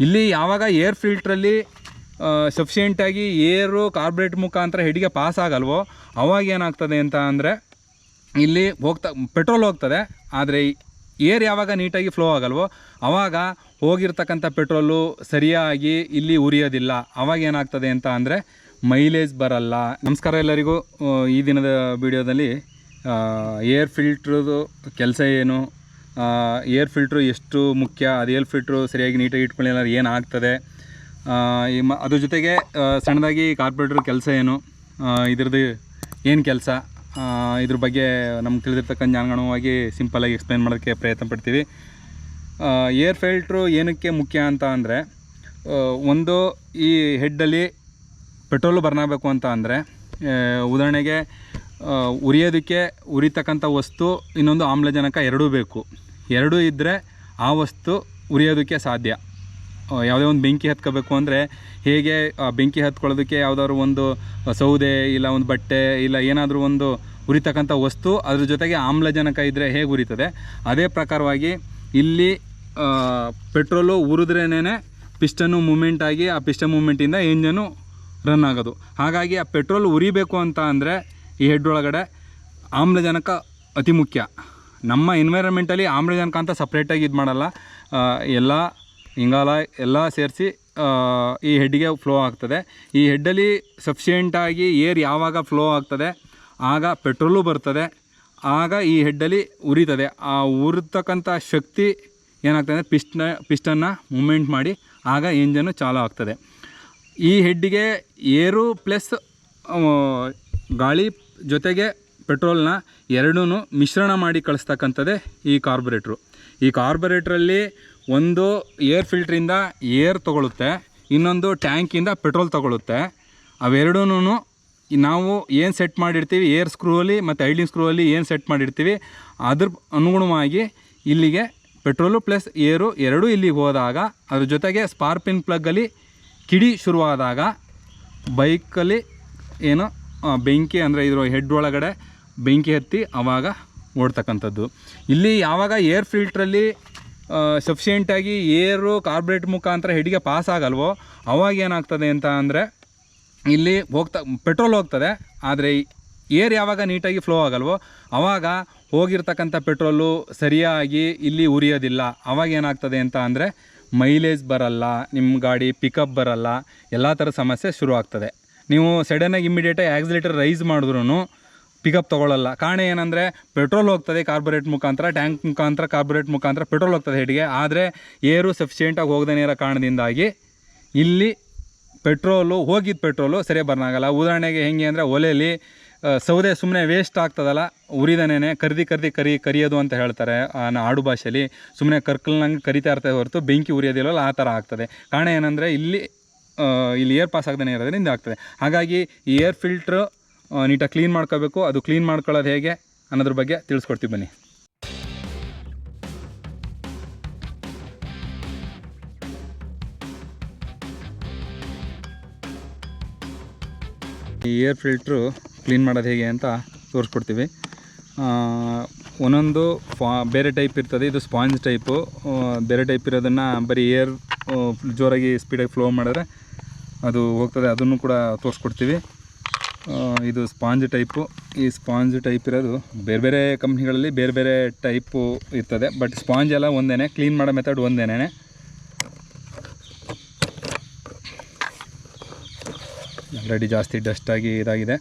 ಇಲ್ಲಿ ಯಾವಾಗ ಏರ್ ಫಿಲ್ಟ್ರಲ್ಲಿ ಸಫಿಷಿಯೆಂಟಾಗಿ ಏರು ಕಾರ್ಬೊರೇಟ್ ಮುಖಾಂತರ ಹೆಡ್ಗೆ ಪಾಸ್ ಆಗಲ್ವೋ ಅವಾಗ ಏನಾಗ್ತದೆ ಅಂತ ಅಂದರೆ ಇಲ್ಲಿ ಪೆಟ್ರೋಲ್ ಹೋಗ್ತದೆ, ಆದರೆ ಏರ್ ಯಾವಾಗ ನೀಟಾಗಿ ಫ್ಲೋ ಆಗಲ್ವೋ ಆವಾಗ ಹೋಗಿರ್ತಕ್ಕಂಥ ಪೆಟ್ರೋಲು ಸರಿಯಾಗಿ ಇಲ್ಲಿ ಉರಿಯೋದಿಲ್ಲ. ಆವಾಗ ಏನಾಗ್ತದೆ ಅಂತ ಅಂದರೆ ಮೈಲೇಜ್ ಬರಲ್ಲ. ನಮಸ್ಕಾರ ಎಲ್ಲರಿಗೂ. ಈ ದಿನದ ವಿಡಿಯೋದಲ್ಲಿ ಏರ್ ಫಿಲ್ಟ್ರದು ಕೆಲಸ ಏನು, ಏರ್ ಫಿಲ್ಟ್ರು ಎಷ್ಟು ಮುಖ್ಯ, ಅದು ಏರ್ ಫಿಲ್ಟ್ರು ಸರಿಯಾಗಿ ನೀಟಾಗಿ ಇಟ್ಕೊಳ್ಳಿಲ್ಲ ಏನಾಗ್ತದೆ, ಅದ್ರ ಜೊತೆಗೆ ಸಣ್ಣದಾಗಿ ಕಾರ್ಪೊರೇಟ್ರ್ ಕೆಲಸ ಏನು, ಇದ್ರದ್ದು ಏನು ಕೆಲಸ, ಇದ್ರ ಬಗ್ಗೆ ನಮ್ಗೆ ತಿಳಿದಿರ್ತಕ್ಕಂಥ ಜ್ಞಾನಗಣವಾಗಿ ಸಿಂಪಲಾಗಿ ಎಕ್ಸ್ಪ್ಲೇನ್ ಮಾಡೋಕ್ಕೆ ಪ್ರಯತ್ನ ಪಡ್ತೀವಿ. ಏರ್ ಫಿಲ್ಟ್ರು ಏನಕ್ಕೆ ಮುಖ್ಯ ಅಂತ ಅಂದರೆ, ಒಂದು ಈ ಹೆಡ್ಡಲ್ಲಿ ಪೆಟ್ರೋಲು ಬರ್ನ್ ಆಗಬೇಕು ಅಂತ ಅಂದರೆ, ಉದಾಹರಣೆಗೆ ಉರಿಯೋದಕ್ಕೆ ಉರಿತಕ್ಕಂಥ ವಸ್ತು ಇನ್ನೊಂದು ಆಮ್ಲಜನಕ ಎರಡೂ ಬೇಕು. ಎರಡೂ ಇದ್ದರೆ ಆ ವಸ್ತು ಉರಿಯೋದಕ್ಕೆ ಸಾಧ್ಯ. ಯಾವುದೇ ಒಂದು ಬೆಂಕಿ ಹತ್ಕೋಬೇಕು ಅಂದರೆ ಹೇಗೆ ಬೆಂಕಿ ಹತ್ಕೊಳ್ಳೋದಕ್ಕೆ ಯಾವುದಾದ್ರು ಒಂದು ಸೌದೆ ಇಲ್ಲ ಒಂದು ಬಟ್ಟೆ ಇಲ್ಲ ಏನಾದರೂ ಒಂದು ಉರಿತಕ್ಕಂಥ ವಸ್ತು ಅದ್ರ ಜೊತೆಗೆ ಆಮ್ಲಜನಕ ಇದ್ದರೆ ಹೇಗೆ ಉರಿತದೆ, ಅದೇ ಪ್ರಕಾರವಾಗಿ ಇಲ್ಲಿ ಪೆಟ್ರೋಲು ಉರಿದ್ರೇನೇ ಪಿಸ್ಟನ್ನು ಮೂಮೆಂಟ್ ಆಗಿ ಆ ಪಿಸ್ಟನ್ ಮೂಮೆಂಟಿಂದ ಇಂಜನ್ನು ರನ್ ಆಗೋದು. ಹಾಗಾಗಿ ಆ ಪೆಟ್ರೋಲ್ ಉರಿಬೇಕು ಅಂತ ಅಂದರೆ ಈ ಹೆಡ್ ಒಳಗಡೆ ಆಮ್ಲಜನಕ ಅತಿ ಮುಖ್ಯ. ನಮ್ಮ ಎನ್ವೈರನ್ಮೆಂಟಲ್ಲಿ ಆಮ್ಲಜನಕ ಅಂತ ಸಪ್ರೇಟಾಗಿ ಇದು ಮಾಡಲ್ಲ, ಎಲ್ಲ ಇಂಗಾಲ ಎಲ್ಲ ಸೇರಿಸಿ ಈ ಹೆಡ್ಗೆ ಫ್ಲೋ ಆಗ್ತದೆ. ಈ ಹೆಡ್ಡಲ್ಲಿ ಸಫಿಷಿಯೆಂಟಾಗಿ ಏರ್ ಯಾವಾಗ ಫ್ಲೋ ಆಗ್ತದೆ ಆಗ ಪೆಟ್ರೋಲು ಬರ್ತದೆ, ಆಗ ಈ ಹೆಡ್ಡಲ್ಲಿ ಉರಿತದೆ. ಆ ಉರಿತಕ್ಕಂಥ ಶಕ್ತಿ ಏನಾಗ್ತದೆ, ಪಿಸ್ಟನ್ನ ಮೂಮೆಂಟ್ ಮಾಡಿ ಆಗ ಇಂಜನ್ನು ಚಾಲು ಆಗ್ತದೆ. ಈ ಹೆಡ್ಡಿಗೆ ಏರು ಪ್ಲಸ್ ಗಾಳಿ ಜೊತೆಗೆ ಪೆಟ್ರೋಲ್ನ ಎರಡೂ ಮಿಶ್ರಣ ಮಾಡಿ ಕಳಿಸ್ತಕ್ಕಂಥದ್ದೇ ಈ ಕಾರ್ಬೊರೇಟ್ರು. ಈ ಕಾರ್ಬೊರೇಟ್ರಲ್ಲಿ ಒಂದು ಏರ್ ಫಿಲ್ಟ್ರಿಂದ ಏರ್ ತೊಗೊಳುತ್ತೆ, ಇನ್ನೊಂದು ಟ್ಯಾಂಕಿಂದ ಪೆಟ್ರೋಲ್ ತೊಗೊಳುತ್ತೆ. ಅವೆರಡೂ ನಾವು ಏನು ಸೆಟ್ ಮಾಡಿರ್ತೀವಿ ಏರ್ ಸ್ಕ್ರೂವಲ್ಲಿ ಮತ್ತು ಐಡ್ಲಿಂಗ್ ಸ್ಕ್ರೂವಲ್ಲಿ ಏನು ಸೆಟ್ ಮಾಡಿರ್ತೀವಿ ಅದ್ರ ಅನುಗುಣವಾಗಿ ಇಲ್ಲಿಗೆ ಪೆಟ್ರೋಲು ಪ್ಲಸ್ ಏರು ಎರಡೂ ಇಲ್ಲಿಗೆ ಹೋದಾಗ, ಅದ್ರ ಜೊತೆಗೆ ಸ್ಪಾರ್ಪಿನ್ ಪ್ಲಗ್ಗಲ್ಲಿ ಕಿಡಿ ಶುರುವಾದಾಗ ಬೈಕಲ್ಲಿ ಏನು ಬೆಂಕಿ ಅಂದರೆ ಇದ್ರ ಹೆಡ್ ಒಳಗಡೆ ಬೆಂಕಿ ಹತ್ತಿ ಆವಾಗ ಓಡ್ತಕ್ಕಂಥದ್ದು. ಇಲ್ಲಿ ಯಾವಾಗ ಏರ್ ಫಿಲ್ಟ್ರಲ್ಲಿ ಸಫಿಷಿಯೆಂಟಾಗಿ ಏರು ಕಾರ್ಬೊರೇಟ್ ಮುಖಾಂತರ ಹೆಡ್ಗೆ ಪಾಸ್ ಆಗಲ್ವೋ ಅವಾಗ ಏನಾಗ್ತದೆ ಅಂತ ಅಂದರೆ ಇಲ್ಲಿ ಪೆಟ್ರೋಲ್ ಹೋಗ್ತದೆ, ಆದರೆ ಏರ್ ಯಾವಾಗ ನೀಟಾಗಿ ಫ್ಲೋ ಆಗಲ್ವೋ ಆವಾಗ ಹೋಗಿರ್ತಕ್ಕಂಥ ಪೆಟ್ರೋಲು ಸರಿಯಾಗಿ ಇಲ್ಲಿ ಉರಿಯೋದಿಲ್ಲ. ಆವಾಗ ಏನಾಗ್ತದೆ ಅಂತ ಅಂದರೆ ಮೈಲೇಜ್ ಬರಲ್ಲ, ನಿಮ್ಮ ಗಾಡಿ ಪಿಕಪ್ ಬರಲ್ಲ, ಎಲ್ಲ ಥರದ ಸಮಸ್ಯೆ ಶುರು ಆಗ್ತದೆ. ನೀವು ಸಡನ್ನಾಗಿ ಇಮ್ಮಿಡಿಯೇಟಾಗಿ ಆಕ್ಸಿಲೇಟರ್ ರೈಸ್ ಮಾಡಿದ್ರೂ ಪಿಕಪ್ ತೊಗೊಳ್ಳಲ್ಲ. ಕಾರಣ ಏನಂದರೆ ಪೆಟ್ರೋಲ್ ಹೋಗ್ತದೆ ಕಾರ್ಬೊರೇಟ್ ಮುಖಾಂತರ, ಟ್ಯಾಂಕ್ ಮುಖಾಂತರ ಕಾರ್ಬೊರೇಟ್ ಮುಖಾಂತರ ಪೆಟ್ರೋಲ್ ಹೋಗ್ತದೆ ಹೆಡ್ಗೆ, ಆದರೆ ಏರು ಸಫಿಷಿಯೆಂಟಾಗಿ ಹೋಗದೇ ಇರೋ ಕಾರಣದಿಂದಾಗಿ ಇಲ್ಲಿ ಹೋಗಿದ್ದ ಪೆಟ್ರೋಲು ಸರಿಯಾಗಿ ಬರ್ನ್ ಆಗಲ್ಲ. ಉದಾಹರಣೆಗೆ ಹೆಂಗೆ ಅಂದರೆ ಒಲೆಯಲ್ಲಿ ಸೌದೆ ಸುಮ್ಮನೆ ವೇಸ್ಟ್ ಆಗ್ತದಲ್ಲ ಉರಿದನೇ ಕರಿಯೋದು ಅಂತ ಹೇಳ್ತಾರೆ ಆಡು ಭಾಷೆಯಲ್ಲಿ. ಸುಮ್ಮನೆ ಕರ್ಕಲ್ನಂಗೆ ಕರಿತಾ ಇರ್ತದೆ ಹೊರತು ಬೆಂಕಿ ಉರಿಯೋದಿಲ್ಲಲ್ಲ, ಆ ಥರ ಆಗ್ತದೆ. ಕಾರಣ ಏನಂದರೆ ಇಲ್ಲಿ ಏರ್ ಪಾಸ್ ಆಗದೇ ಇರೋದ್ರಿಂದ ಆಗ್ತದೆ. ಹಾಗಾಗಿ ಈ ಏರ್ ಫಿಲ್ಟ್ರು ನೀಟಾಗಿ ಕ್ಲೀನ್ ಮಾಡ್ಕೋಬೇಕು. ಅದು ಕ್ಲೀನ್ ಮಾಡ್ಕೊಳ್ಳೋದು ಹೇಗೆ ಅನ್ನೋದ್ರ ಬಗ್ಗೆ ತಿಳಿಸ್ಕೊಡ್ತೀವಿ ಬನ್ನಿ. ಈ ಏರ್ ಫಿಲ್ಟ್ರು ಕ್ಲೀನ್ ಮಾಡೋದು ಹೇಗೆ ಅಂತ ತೋರಿಸ್ಕೊಡ್ತೀವಿ. ಒಂದೊಂದು ಬೇರೆ ಟೈಪ್ ಇರ್ತದೆ. ಇದು ಸ್ಪಾಂಜ್ ಟೈಪು. ಬೇರೆ ಟೈಪ್ ಇರೋದನ್ನು ಬರೀ ಏರ್ ಜೋರಾಗಿ ಸ್ಪೀಡಾಗಿ ಫ್ಲೋ ಮಾಡಿದ್ರೆ ಅದು ಹೋಗ್ತದೆ, ಅದನ್ನು ಕೂಡ ತೋರಿಸ್ಕೊಡ್ತೀವಿ. ಇದು ಸ್ಪಾಂಜ್ ಟೈಪು. ಈ ಸ್ಪಾಂಜ್ ಟೈಪ್ ಇರೋದು ಬೇರೆ ಬೇರೆ ಕಂಪ್ನಿಗಳಲ್ಲಿ ಬೇರೆ ಬೇರೆ ಟೈಪು ಇರ್ತದೆ, ಬಟ್ ಸ್ಪಾಂಜ್ ಎಲ್ಲ ಒಂದೇ, ಕ್ಲೀನ್ ಮಾಡೋ ಮೆಥಡ್ ಒಂದೇ. ಆಲ್ರೆಡಿ ಜಾಸ್ತಿ ಡಸ್ಟಾಗಿ ಇದಾಗಿದೆ.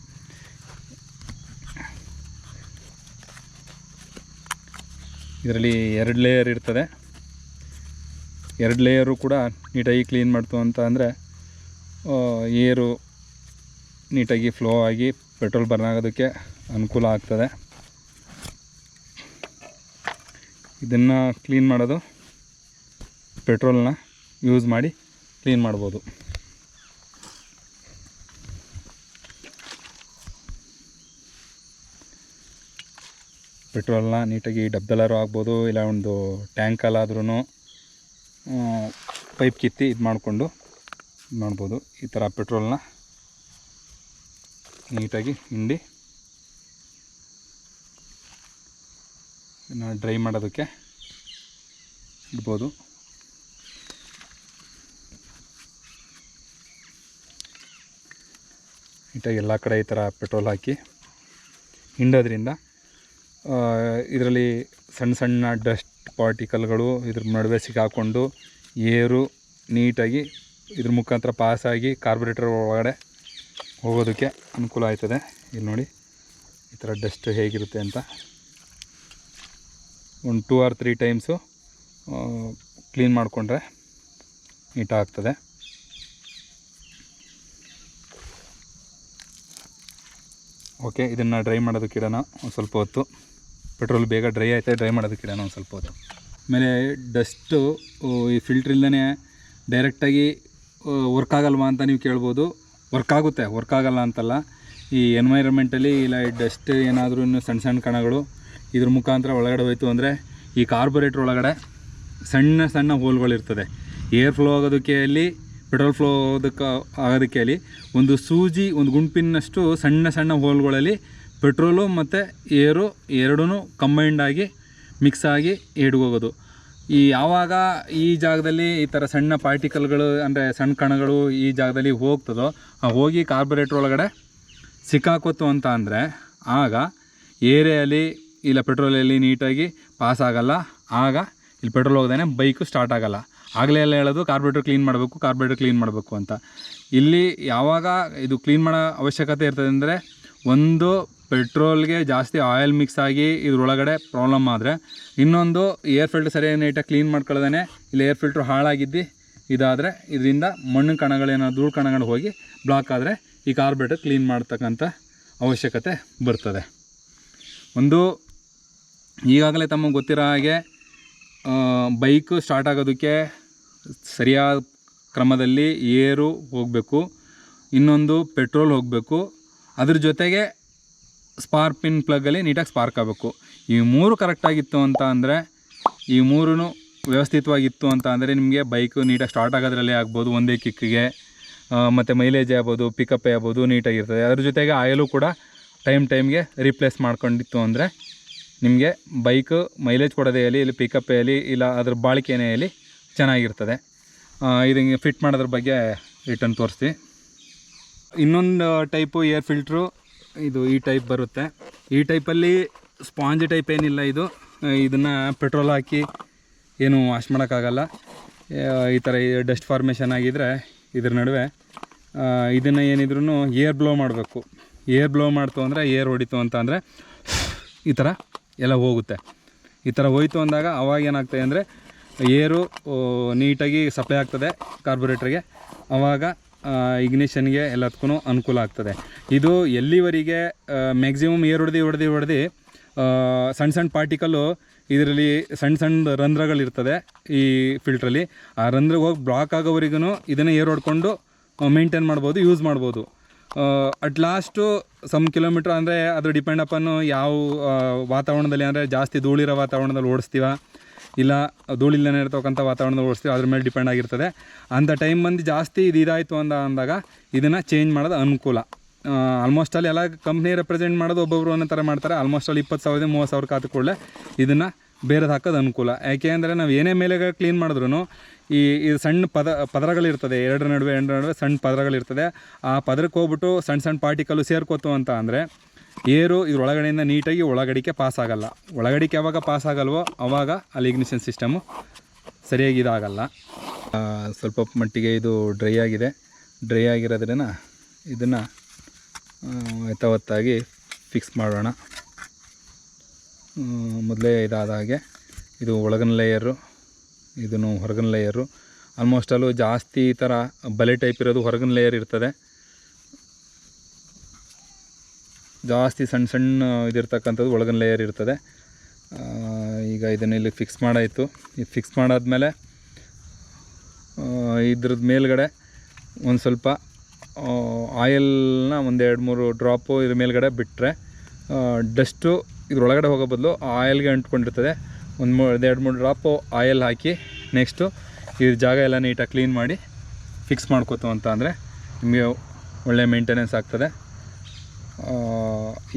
ಇದರಲ್ಲಿ 2 ಲೇಯರ್ ಇರ್ತದೆ. 2 ಲೇಯರು ಕೂಡ ನೀಟಾಗಿ ಕ್ಲೀನ್ ಮಾಡ್ತು ಅಂತ ಅಂದರೆ ಏರು ನೀಟಾಗಿ ಫ್ಲೋ ಆಗಿ ಪೆಟ್ರೋಲ್ ಬರ್ನ್ ಆಗೋದಕ್ಕೆ ಅನುಕೂಲ ಆಗ್ತದೆ. ಇದನ್ನು ಕ್ಲೀನ್ ಮಾಡೋದು ಪೆಟ್ರೋಲ್ನ ಯೂಸ್ ಮಾಡಿ ಕ್ಲೀನ್ ಮಾಡ್ಬೋದು. ಪೆಟ್ರೋಲ್ನ ನೀಟಾಗಿ ಡಬ್ಬೆಲ್ಲರೂ ಆಗ್ಬೋದು, ಇಲ್ಲ ಒಂದು ಟ್ಯಾಂಕಲ್ಲಾದ್ರೂ ಪೈಪ್ ಕಿತ್ತಿ ಇದು ಮಾಡಿಕೊಂಡು ಮಾಡ್ಬೋದು. ಈ ಥರ ಪೆಟ್ರೋಲ್ನ ನೀಟಾಗಿ ಹಿಂಡಿ ಡ್ರೈ ಮಾಡೋದಕ್ಕೆ ಇಡ್ಬೋದು. ನೀಟಾಗಿ ಎಲ್ಲ ಕಡೆ ಈ ಥರ ಪೆಟ್ರೋಲ್ ಹಾಕಿ ಹಿಂಡೋದ್ರಿಂದ ಇದರಲ್ಲಿ ಸಣ್ಣ ಸಣ್ಣ ಡಸ್ಟ್ ಪಾರ್ಟಿಕಲ್ಗಳು ಇದ್ರ ನಡುವೆ ಸಿಕ್ಕಾಕೊಂಡು ಏರು ನೀಟಾಗಿ ಇದ್ರ ಮುಖಾಂತರ ಪಾಸಾಗಿ ಕಾರ್ಬೊರೇಟರ್ ಒಳಗಡೆ ಹೋಗೋದಕ್ಕೆ ಅನುಕೂಲ ಆಯ್ತದೆ. ಇಲ್ಲಿ ನೋಡಿ ಈ ಥರ ಡಸ್ಟ್ ಹೇಗಿರುತ್ತೆ ಅಂತ. ಒಂದು 2 or 3 ಟೈಮ್ಸು ಕ್ಲೀನ್ ಮಾಡಿಕೊಂಡ್ರೆ ನೀಟಾಗ್ತದೆ. ಓಕೆ, ಇದನ್ನು ಡ್ರೈ ಮಾಡೋದಕ್ಕೆ ಇಡೋಣ ಒಂದು ಸ್ವಲ್ಪ ಹೊತ್ತು. ಪೆಟ್ರೋಲ್ ಬೇಗ ಡ್ರೈ ಆಯ್ತದೆ, ಡ್ರೈ ಮಾಡೋದಕ್ಕೆ ಇಡೋಣ ಒಂದು ಸ್ವಲ್ಪ ಹೊತ್ತು. ಆಮೇಲೆ ಡಸ್ಟು ಈ ಫಿಲ್ಟ್ರಿಲ್ಲೇ ಡೈರೆಕ್ಟಾಗಿ ವರ್ಕ್ ಆಗಲ್ವಾ ಅಂತ ನೀವು ಕೇಳ್ಬೋದು. ವರ್ಕ್ ಆಗುತ್ತೆ, ವರ್ಕ್ ಆಗಲ್ಲ ಅಂತಲ್ಲ. ಈ ಎನ್ವೈರನ್ಮೆಂಟಲ್ಲಿ ಇಲ್ಲ ಡಸ್ಟ್ ಏನಾದರೂ ಸಣ್ಣ ಸಣ್ಣ ಕಣಗಳು ಇದ್ರ ಮುಖಾಂತರ ಒಳಗಡೆ ಹೋಯ್ತು ಅಂದರೆ ಈ ಕಾರ್ಬೊರೇಟ್ರ್ ಒಳಗಡೆ ಸಣ್ಣ ಸಣ್ಣ ಹೋಲ್ಗಳಿರ್ತದೆ. ಏರ್ ಫ್ಲೋ ಆಗೋದಕ್ಕೆ ಅಲ್ಲಿ, ಪೆಟ್ರೋಲ್ ಫ್ಲೋ ಆಗೋದಕ್ಕೆ ಅಲ್ಲಿ ಒಂದು ಸೂಜಿ, ಒಂದು ಗುಂಪಿನಷ್ಟು ಸಣ್ಣ ಸಣ್ಣ ಹೋಲ್ಗಳಲ್ಲಿ ಪೆಟ್ರೋಲು ಮತ್ತು ಏರು ಎರಡೂ ಕಂಬೈಂಡಾಗಿ ಮಿಕ್ಸ್ ಆಗಿ ಹಿಡ್ಕೋಗೋದು. ಯಾವಾಗ ಈ ಜಾಗದಲ್ಲಿ ಈ ಥರ ಸಣ್ಣ ಪಾರ್ಟಿಕಲ್ಗಳು ಅಂದರೆ ಸಣ್ಣ ಕಣಗಳು ಈ ಜಾಗದಲ್ಲಿ ಹೋಗ್ತದೋ, ಹೋಗಿ ಕಾರ್ಬೊರೇಟ್ರ್ ಒಳಗಡೆ ಸಿಕ್ಕಾಕೋತು ಅಂತ ಅಂದರೆ ಆಗ ಏರಿಯಲ್ಲಿ ಇಲ್ಲ ಪೆಟ್ರೋಲಲ್ಲಿ ನೀಟಾಗಿ ಪಾಸ್ ಆಗಲ್ಲ. ಆಗ ಇಲ್ಲಿ ಪೆಟ್ರೋಲ್ ಹೋಗ್ದೇ ಬೈಕು ಸ್ಟಾರ್ಟ್ ಆಗೋಲ್ಲ. ಆಗಲೇ ಎಲ್ಲ ಹೇಳೋದು ಕಾರ್ಬೊರೇಟರ್ ಕ್ಲೀನ್ ಮಾಡಬೇಕು ಅಂತ. ಇಲ್ಲಿ ಯಾವಾಗ ಇದು ಕ್ಲೀನ್ ಮಾಡೋ ಅವಶ್ಯಕತೆ ಇರ್ತದೆ ಅಂದರೆ, ಒಂದು ಪೆಟ್ರೋಲ್ಗೆ ಜಾಸ್ತಿ ಆಯಿಲ್ ಮಿಕ್ಸ್ ಆಗಿ ಇದ್ರೊಳಗಡೆ ಪ್ರಾಬ್ಲಮ್ ಆದರೆ, ಇನ್ನೊಂದು ಏರ್ ಫಿಲ್ಟ್ರ್ ಸರಿಯಾಗಿ ನೀಟಾಗಿ ಕ್ಲೀನ್ ಮಾಡ್ಕೊಳ್ಳೋದೇ ಇಲ್ಲಿ ಏರ್ ಫಿಲ್ಟ್ರ್ ಹಾಳಾಗಿದ್ದು ಇದಾದರೆ ಇದರಿಂದ ಮಣ್ಣು ಕಣಗಳೇನೋ ಧೂಳು ಕಣಗಳು ಹೋಗಿ ಬ್ಲಾಕ್ ಆದರೆ ಈ ಕಾರ್ಬೊರೇಟರ್ ಕ್ಲೀನ್ ಮಾಡ್ತಕ್ಕಂಥ ಅವಶ್ಯಕತೆ ಬರ್ತದೆ. ಒಂದು ಈಗಾಗಲೇ ತಮಗೆ ಗೊತ್ತಿರೋ ಹಾಗೆ ಬೈಕು ಸ್ಟಾರ್ಟ್ ಆಗೋದಕ್ಕೆ ಸರಿಯಾದ ಕ್ರಮದಲ್ಲಿ ಏರು ಹೋಗಬೇಕು, ಇನ್ನೊಂದು ಪೆಟ್ರೋಲ್ ಹೋಗಬೇಕು, ಅದ್ರ ಜೊತೆಗೆ ಸ್ಪಾರ್ಕ್ ಪಿನ್ ಪ್ಲಗ್ಗಲ್ಲಿ ನೀಟಾಗಿ ಸ್ಪಾರ್ಕ್ ಆಗಬೇಕು. ಈ ಮೂರು ಕರೆಕ್ಟಾಗಿತ್ತು ಅಂತ ಅಂದರೆ, ಈ ಮೂರೂ ವ್ಯವಸ್ಥಿತವಾಗಿತ್ತು ಅಂತ ಅಂದರೆ ನಿಮಗೆ ಬೈಕು ನೀಟಾಗಿ ಸ್ಟಾರ್ಟ್ ಆಗೋದ್ರಲ್ಲೇ ಆಗ್ಬೋದು, ಒಂದೇ ಕಿಕ್ಕಿಗೆ. ಮತ್ತು ಮೈಲೇಜ್ ಆಗ್ಬೋದು, ಪಿಕಪ್ ಆಗ್ಬೋದು ನೀಟಾಗಿರ್ತದೆ. ಅದ್ರ ಜೊತೆಗೆ ಆಯಿಲು ಕೂಡ ಟೈಮ್ಗೆ ರೀಪ್ಲೇಸ್ ಮಾಡ್ಕೊಂಡಿತ್ತು ಅಂದರೆ ನಿಮಗೆ ಬೈಕು ಮೈಲೇಜ್ ಕೊಡೋದೇ ಆಗಲಿ, ಇಲ್ಲಿ ಪಿಕಪ್ ಆಗಲಿ, ಇಲ್ಲ ಅದ್ರ ಬಾಳಿಕೆನೇ ಆಗಲಿ ಚೆನ್ನಾಗಿರ್ತದೆ. ಇದಕ್ಕೆ ಫಿಟ್ ಮಾಡೋದ್ರ ಬಗ್ಗೆ ರಿಟರ್ನ್ ತೋರಿಸ್ತೀವಿ. ಇನ್ನೊಂದು ಟೈಪು ಏರ್ ಫಿಲ್ಟ್ರು ಇದು ಈ ಟೈಪ್ ಬರುತ್ತೆ. ಈ ಟೈಪಲ್ಲಿ ಸ್ಪಾಂಜ್ ಟೈಪ್ ಏನಿಲ್ಲ. ಇದನ್ನು ಪೆಟ್ರೋಲ್ ಹಾಕಿ ಏನು ವಾಶ್ ಮಾಡೋಕ್ಕಾಗಲ್ಲ. ಈ ಥರ ಡಸ್ಟ್ ಫಾರ್ಮೇಷನ್ ಆಗಿದ್ದರೆ ಇದ್ರ ನಡುವೆ ಇದನ್ನು ಏನಿದ್ರೂ ಏರ್ ಬ್ಲೋ ಮಾಡಬೇಕು. ಏರ್ ಬ್ಲೋ ಮಾಡ್ತು ಅಂದರೆ, ಏರ್ ಹೊಡಿತು ಅಂತ ಅಂದರೆ ಈ ಥರ ಎಲ್ಲ ಹೋಗುತ್ತೆ. ಈ ಥರ ಹೋಯ್ತು ಅಂದಾಗ ಅವಾಗ ಏನಾಗ್ತದೆ ಅಂದರೆ ಏರು ನೀಟಾಗಿ ಸಪ್ಲೈ ಆಗ್ತದೆ ಕಾರ್ಬೊರೇಟ್ರಿಗೆ. ಆವಾಗ ಇಗ್ನಿಷನ್ಗೆ ಎಲ್ಲದಕ್ಕೂ ಅನುಕೂಲ ಆಗ್ತದೆ. ಇದು ಎಲ್ಲಿವರೆಗೆ ಮ್ಯಾಕ್ಸಿಮಮ್ ಏರ್ ಹೊಡೆದು ಸಣ್ಣ ಪಾರ್ಟಿಕಲ್ಲು ಇದರಲ್ಲಿ ಸಣ್ಣ ರಂಧ್ರಗಳಿರ್ತದೆ ಈ ಫಿಲ್ಟ್ರಲ್ಲಿ. ಆ ರಂಧ್ರಕ್ಕೆ ಹೋಗಿ ಬ್ಲಾಕ್ ಆಗೋವರೆಗೂ ಇದನ್ನು ಏರ್ ಹೊಡ್ಕೊಂಡು ಮೇಂಟೈನ್ ಮಾಡ್ಬೋದು, ಯೂಸ್ ಮಾಡ್ಬೋದು. ಅಟ್ ಲಾಸ್ಟು ಸಮ್ ಕಿಲೋಮೀಟ್ರ್ ಅಂದರೆ ಅದು ಡಿಪೆಂಡ್ ಅಪಾನ್ ಯಾವ ವಾತಾವರಣದಲ್ಲಿ, ಅಂದರೆ ಜಾಸ್ತಿ ಧೂಳಿರೋ ವಾತಾವರಣದಲ್ಲಿ ಓಡಿಸ್ತೀವ, ಇಲ್ಲ ಧೂಳಿಲ್ಲನೇ ಇರ್ತಕ್ಕಂಥ ವಾತಾವರಣದಲ್ಲಿ ಓಡಿಸ್ತೀವಿ, ಅದ್ರ ಮೇಲೆ ಡಿಪೆಂಡ್ ಆಗಿರ್ತದೆ. ಅಂಥ ಟೈಮ್ ಬಂದು ಜಾಸ್ತಿ ಇದಾಯಿತು ಅಂದಾಗ ಇದನ್ನು ಚೇಂಜ್ ಮಾಡೋದು ಅನುಕೂಲ. ಆಲ್ಮೋಸ್ಟ್ ಅಲ್ಲಿ ಎಲ್ಲ ಕಂಪ್ನಿ ರೆಪ್ರೆಸೆಂಟ್ ಮಾಡೋದು ಒಬ್ಬೊಬ್ರು ಒಂದೊಂದು ಥರ ಮಾಡ್ತಾರೆ. ಆಲ್ಮೋಸ್ಟ್ ಅಲ್ಲಿ 20,000 30,000 ಕಾತು ಕೂಡಲೇ ಇದನ್ನು ಬೇರೆದು ಹಾಕೋದು ಅನುಕೂಲ. ಯಾಕೆ ಅಂದರೆ ನಾವು ಏನೇ ಮೇಲೆ ಕ್ಲೀನ್ ಮಾಡಿದ್ರು ಈ ಸಣ್ಣ ಪದರಗಳಿರ್ತದೆ, ಎರಡರ ನಡುವೆ ಸಣ್ಣ ಪದರಗಳಿರ್ತದೆ. ಆ ಪದರಕ್ಕೆ ಹೋಗ್ಬಿಟ್ಟು ಸಣ್ಣ ಪಾರ್ಟಿಕಲ್ಲು ಸೇರ್ಕೋತು ಅಂತ ಅಂದರೆ ಏರು ಇದ್ರೊಳಗಡೆಯಿಂದ ನೀಟಾಗಿ ಒಳಗಡಿಕೆ ಪಾಸ್ ಆಗಲ್ಲ. ಒಳಗಡಿಕೆ ಯಾವಾಗ ಪಾಸ್ ಆಗಲ್ವೋ ಆವಾಗ ಅಲ್ಲಿ ಇಗ್ನಿಷನ್ ಸಿಸ್ಟಮು ಸರಿಯಾಗಿ ಇದಾಗಲ್ಲ. ಸ್ವಲ್ಪ ಮಟ್ಟಿಗೆ ಇದು ಡ್ರೈ ಆಗಿದೆ. ಡ್ರೈ ಆಗಿರೋದ್ರಿಂದ ಇದನ್ನು ಯಥಾವತ್ತಾಗಿ ಫಿಕ್ಸ್ ಮಾಡೋಣ. ಮೊದಲೇ ಇದಾದ ಹಾಗೆ ಇದು ಒಳಗಿನ ಲೇಯರು, ಇದನ್ನು ಹೊರಗಿನ ಲೇಯರು. ಆಲ್ಮೋಸ್ಟ್ ಅಲ್ಲೂ ಜಾಸ್ತಿ ಈ ಥರ ಬಲೆ ಟೈಪ್ ಇರೋದು ಹೊರಗಿನ ಲೇಯರ್ ಇರ್ತದೆ. ಜಾಸ್ತಿ ಸಣ್ಣ ಇದಿರ್ತಕ್ಕಂಥದ್ದು ಒಳಗಿನ ಲೇಯರ್ ಇರ್ತದೆ. ಈಗ ಇದನ್ನು ಇಲ್ಲಿ ಫಿಕ್ಸ್ ಮಾಡಾಯಿತು. ಇದು ಫಿಕ್ಸ್ ಮಾಡಾದ್ಮೇಲೆ ಇದ್ರದ್ದು ಮೇಲ್ಗಡೆ ಒಂದು ಸ್ವಲ್ಪ ಆಯಿಲ್ನ 1-2-3 ಡ್ರಾಪು ಇದ್ರ ಮೇಲ್ಗಡೆ ಬಿಟ್ಟರೆ ಡಸ್ಟು ಇದ್ರೊಳಗಡೆ ಹೋಗೋ ಬದಲು ಆಯಿಲ್ಗೆ ಅಂಟ್ಕೊಂಡಿರ್ತದೆ. 1-2-3 ಡ್ರಾಪು ಆಯಿಲ್ ಹಾಕಿ ನೆಕ್ಸ್ಟು ಈ ಜಾಗ ಎಲ್ಲ ನೀಟಾಗಿ ಕ್ಲೀನ್ ಮಾಡಿ ಫಿಕ್ಸ್ ಮಾಡ್ಕೋತು ಅಂತ ಅಂದರೆ ನಿಮಗೆ ಒಳ್ಳೆ ಮೇಂಟೆನೆನ್ಸ್ ಆಗ್ತದೆ.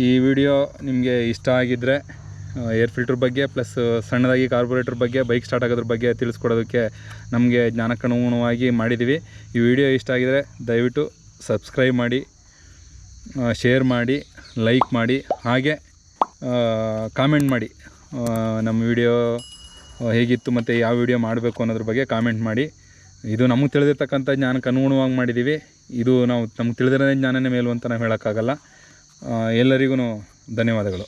ಈ ವಿಡಿಯೋ ನಿಮಗೆ ಇಷ್ಟ ಆಗಿದ್ದರೆ ಏರ್ ಫಿಲ್ಟ್ರ್ ಬಗ್ಗೆ ಪ್ಲಸ್ ಸಣ್ಣದಾಗಿ ಕಾರ್ಬೊರೇಟರ್ ಬಗ್ಗೆ, ಬೈಕ್ ಸ್ಟಾರ್ಟ್ ಆಗೋದ್ರ ಬಗ್ಗೆ ತಿಳಿಸ್ಕೊಡೋದಕ್ಕೆ ನಮಗೆ ಜ್ಞಾನಕ್ಕನುಗುಣವಾಗಿ ಮಾಡಿದ್ದೀವಿ. ಈ ವಿಡಿಯೋ ಇಷ್ಟ ಆಗಿದರೆ ದಯವಿಟ್ಟು ಸಬ್ಸ್ಕ್ರೈಬ್ ಮಾಡಿ, ಶೇರ್ ಮಾಡಿ, ಲೈಕ್ ಮಾಡಿ, ಹಾಗೆ ಕಾಮೆಂಟ್ ಮಾಡಿ. ನಮ್ಮ ವಿಡಿಯೋ ಹೇಗಿತ್ತು ಮತ್ತು ಯಾವ ವಿಡಿಯೋ ಮಾಡಬೇಕು ಅನ್ನೋದ್ರ ಬಗ್ಗೆ ಕಾಮೆಂಟ್ ಮಾಡಿ. ಇದು ನಮಗೆ ತಿಳಿದಿರ್ತಕ್ಕಂಥ ಜ್ಞಾನಕ್ಕೆ ಅನುಗುಣವಾಗಿ ಮಾಡಿದ್ದೀವಿ. ಇದು ನಮಗೆ ತಿಳಿದಿರೋ ಜ್ಞಾನನೇ ಮೇಲು ಅಂತ ನಾವು ಹೇಳೋಕ್ಕಾಗಲ್ಲ. ಎಲ್ಲರಿಗೂ ಧನ್ಯವಾದಗಳು.